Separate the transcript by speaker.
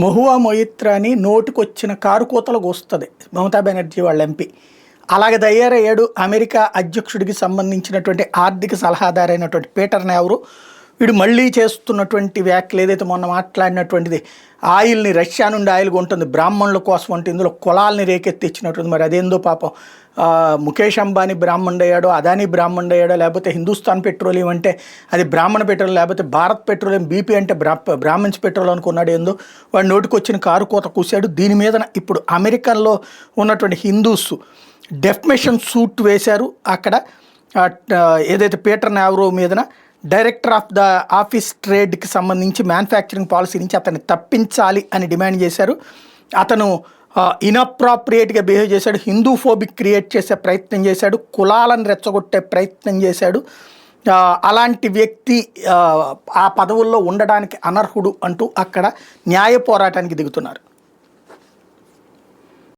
Speaker 1: Mahua మొయిత్రాని నోటికొచ్చిన car కూతలకు వస్తుంది మమతా బెనర్జీ వాళ్ళ MP. అలాగే తయారయ్యాడు అమెరికా అధ్యక్షుడికి సంబంధించినటువంటి ఆర్థిక సలహాదారైనటువంటి పీటర్ నావరు. వీడు మళ్ళీ చేస్తున్నటువంటి వ్యాఖ్యలు ఏదైతే మొన్న మాట్లాడినటువంటిది, ఆయిల్ని రష్యా నుండి ఆయిల్ కొంటుంది బ్రాహ్మణుల కోసం అంటే ఇందులో కులాల్ని రేకెత్తిచ్చినటువంటి, మరి అదేందో పాపం ముఖేష్ అంబానీ బ్రాహ్మణుడు అయ్యాడో, అదానీ బ్రాహ్మణుడు అయ్యాడో, లేకపోతే హిందుస్థాన్ పెట్రోలియం అంటే అది బ్రాహ్మణ పెట్రోల్, లేకపోతే భారత్ పెట్రోలియం బీపీ అంటే బ్రాహ్మణ్స్ పెట్రోల్ అనుకున్నాడు. ఏందో వాడి నోటికి వచ్చిన కారు కోత కూశాడు. దీని మీద ఇప్పుడు అమెరికన్లో ఉన్నటువంటి హిందూస్ డెఫ్మేషన్ సూట్ వేశారు. అక్కడ ఏదైతే పీటర్ నావరో మీదన డైరెక్టర్ ఆఫ్ ద ఆఫీస్ ట్రేడ్కి సంబంధించి మ్యానుఫ్యాక్చరింగ్ పాలసీ నుంచి అతన్ని తప్పించాలి అని డిమాండ్ చేశారు. అతను ఇన్అప్రాప్రియేట్గా బిహేవ్ చేశాడు, హిందూ ఫోబిక్ క్రియేట్ చేసే ప్రయత్నం చేశాడు, కులాలను రెచ్చగొట్టే ప్రయత్నం చేశాడు. అలాంటి వ్యక్తి ఆ పదవుల్లో ఉండడానికి అనర్హుడు అంటూ అక్కడ న్యాయ పోరాటానికి దిగుతున్నారు.